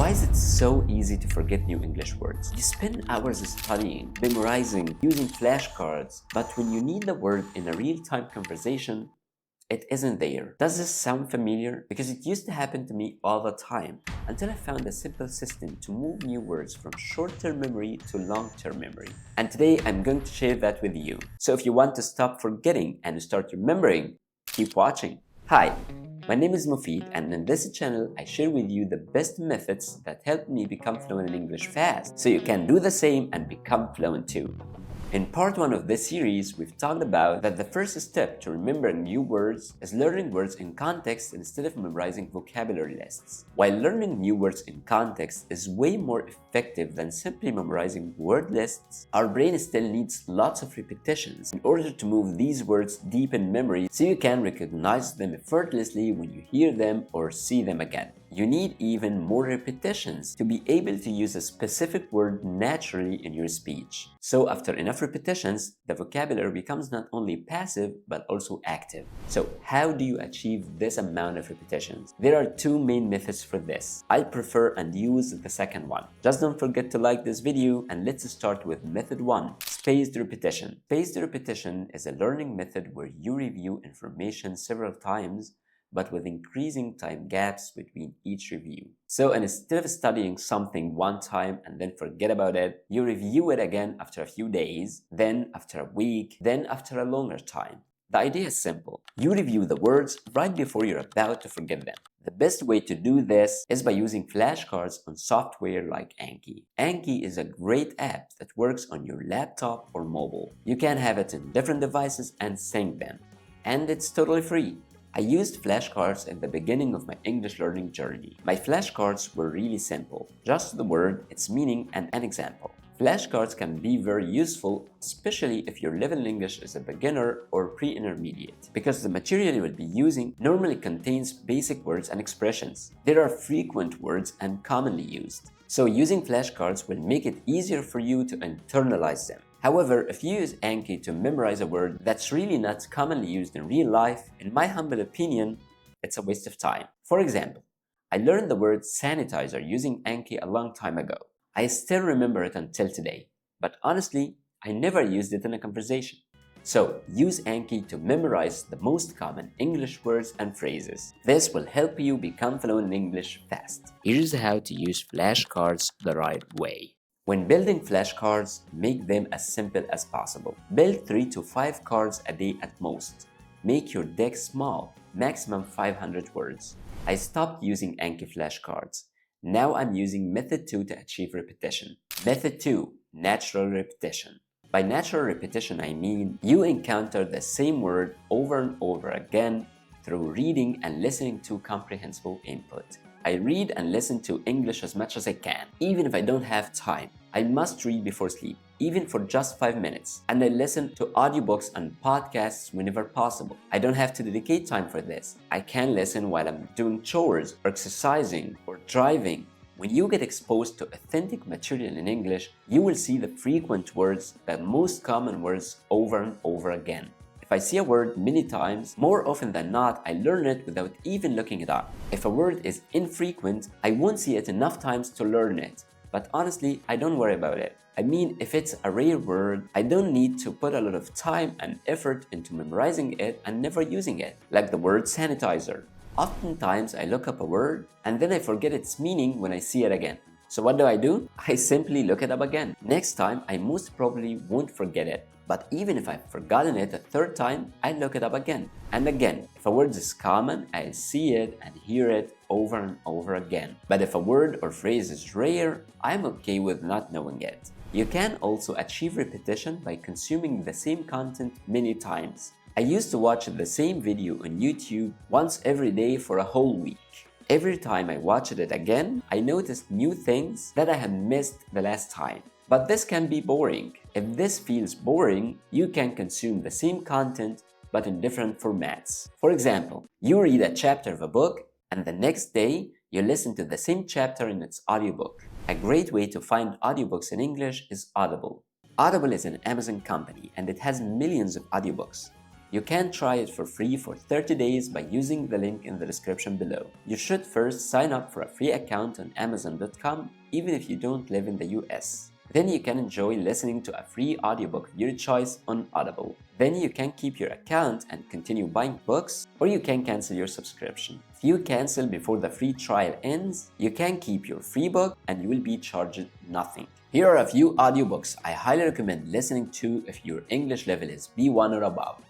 Why is it so easy to forget new English words? You spend hours studying, memorizing, using flashcards, but when you need the word in a real-time conversation, it isn't there. Does this sound familiar? Because it used to happen to me all the time until I found a simple system to move new words from short-term memory to long-term memory. And today I'm going to share that with you. So if you want to stop forgetting and start remembering, keep watching. Hi, my name is Mofid, and in this channel I share with you the best methods that helped me become fluent in English fast, so you can do the same and become fluent too. In part 1 of this series, we've talked about that the first step to remembering new words is learning words in context instead of memorizing vocabulary lists. While learning new words in context is way more effective than simply memorizing word lists, our brain still needs lots of repetitions in order to move these words deep in memory so you can recognize them effortlessly when you hear them or see them again. You need even more repetitions to be able to use a specific word naturally in your speech. So after enough repetitions, the vocabulary becomes not only passive but also active. So how do you achieve this amount of repetitions? There are two main methods for this. I prefer and use the second one. Just don't forget to like this video, and let's start with method 1, spaced repetition. Spaced repetition is a learning method where you review information several times but with increasing time gaps between each review. So instead of studying something one time and then forget about it, you review it again after a few days, then after a week, then after a longer time. The idea is simple. You review the words right before you're about to forget them. The best way to do this is by using flashcards on software like Anki. Anki is a great app that works on your laptop or mobile. You can have it in different devices and sync them. And it's totally free. I used flashcards at the beginning of my English learning journey. My flashcards were really simple, just the word, its meaning, and an example. Flashcards can be very useful, especially if your level in English is a beginner or pre-intermediate, because the material you will be using normally contains basic words and expressions. There are frequent words and commonly used. So using flashcards will make it easier for you to internalize them. However, if you use Anki to memorize a word that's really not commonly used in real life, in my humble opinion, it's a waste of time. For example, I learned the word sanitizer using Anki a long time ago. I still remember it until today, but honestly, I never used it in a conversation. So, use Anki to memorize the most common English words and phrases. This will help you become fluent in English fast. Here's how to use flashcards the right way. When building flashcards, make them as simple as possible. Build 3 to 5 cards a day at most. Make your deck small, maximum 500 words. I stopped using Anki flashcards. Now I'm using method 2 to achieve repetition. Method 2, natural repetition. By natural repetition, I mean you encounter the same word over and over again through reading and listening to comprehensible input. I read and listen to English as much as I can, even if I don't have time. I must read before sleep, even for just 5 minutes. And I listen to audiobooks and podcasts whenever possible. I don't have to dedicate time for this. I can listen while I'm doing chores, or exercising, or driving. When you get exposed to authentic material in English, you will see the frequent words, the most common words, over and over again. If I see a word many times, more often than not, I learn it without even looking it up. If a word is infrequent, I won't see it enough times to learn it. But honestly, I don't worry about it. I mean, if it's a rare word, I don't need to put a lot of time and effort into memorizing it and never using it. Like the word sanitizer. Oftentimes, I look up a word and then I forget its meaning when I see it again. So what do? I simply look it up again. Next time, I most probably won't forget it. But even if I've forgotten it a third time, I look it up again and again. If a word is common, I'll see it and hear it over and over again. But if a word or phrase is rare, I'm okay with not knowing it. You can also achieve repetition by consuming the same content many times. I used to watch the same video on YouTube once every day for a whole week. Every time I watched it again, I noticed new things that I had missed the last time. But this can be boring. If this feels boring, you can consume the same content but in different formats. For example, you read a chapter of a book and the next day you listen to the same chapter in its audiobook. A great way to find audiobooks in English is Audible. Audible is an Amazon company and it has millions of audiobooks. You can try it for free for 30 days by using the link in the description below. You should first sign up for a free account on Amazon.com even if you don't live in the US. Then you can enjoy listening to a free audiobook of your choice on Audible. Then you can keep your account and continue buying books, or you can cancel your subscription. If you cancel before the free trial ends, you can keep your free book and you will be charged nothing. Here are a few audiobooks I highly recommend listening to if your English level is B1 or above.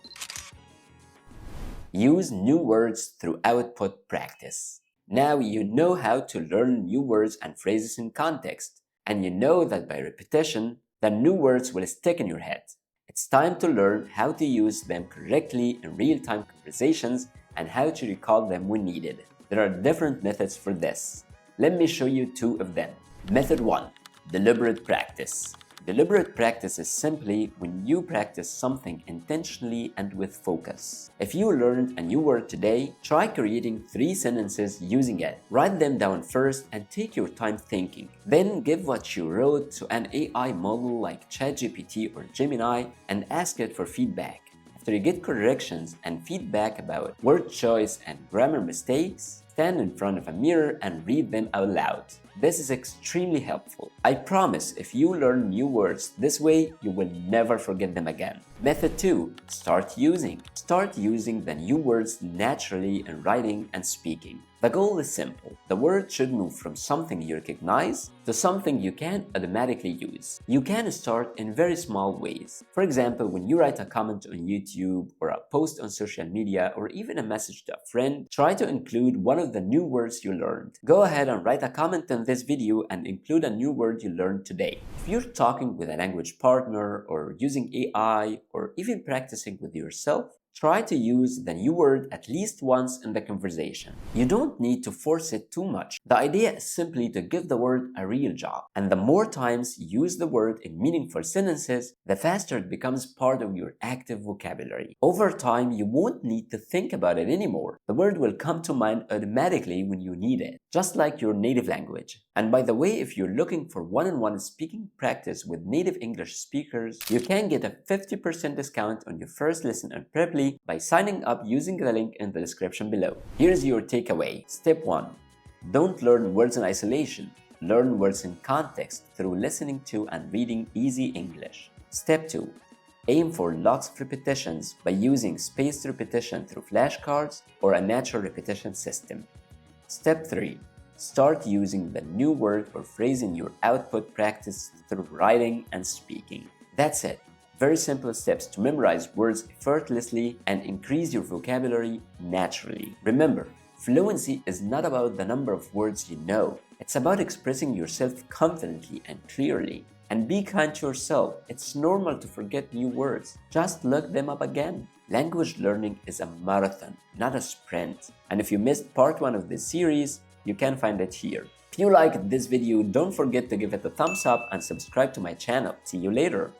Use new words through output practice. Now you know how to learn new words and phrases in context, and you know that by repetition, the new words will stick in your head. It's time to learn how to use them correctly in real-time conversations and how to recall them when needed. There are different methods for this. Let me show you two of them. Method 1. Deliberate practice. Deliberate practice is simply when you practice something intentionally and with focus. If you learned a new word today, try creating 3 sentences using it. Write them down first and take your time thinking. Then give what you wrote to an AI model like ChatGPT or Gemini and ask it for feedback. After you get corrections and feedback about word choice and grammar mistakes, stand in front of a mirror and read them out loud. This is extremely helpful. I promise if you learn new words this way, you will never forget them again. Method 2. Start using. Start using the new words naturally in writing and speaking. The goal is simple. The word should move from something you recognize to something you can automatically use. You can start in very small ways. For example, when you write a comment on YouTube or a post on social media or even a message to a friend, try to include one of the new words you learned. Go ahead and write a comment on this video and include a new word you learned today. If you're talking with a language partner or using AI or even practicing with yourself, try to use the new word at least once in the conversation. You don't need to force it too much. The idea is simply to give the word a real job. And the more times you use the word in meaningful sentences, the faster it becomes part of your active vocabulary. Over time, you won't need to think about it anymore. The word will come to mind automatically when you need it, just like your native language. And by the way, if you're looking for one-on-one speaking practice with native English speakers, you can get a 50% discount on your first lesson on Preply by signing up using the link in the description below. Here's your takeaway. Step 1. Don't learn words in isolation. Learn words in context through listening to and reading easy English. Step 2. Aim for lots of repetitions by using spaced repetition through flashcards or a natural repetition system. Step 3. Start using the new word or phrase in your output practice through writing and speaking. That's it. Very simple steps to memorize words effortlessly and increase your vocabulary naturally. Remember, fluency is not about the number of words you know. It's about expressing yourself confidently and clearly. And be kind to yourself. It's normal to forget new words. Just look them up again. Language learning is a marathon, not a sprint. And if you missed part 1 of this series, you can find it here. If you liked this video, don't forget to give it a thumbs up and subscribe to my channel. See you later.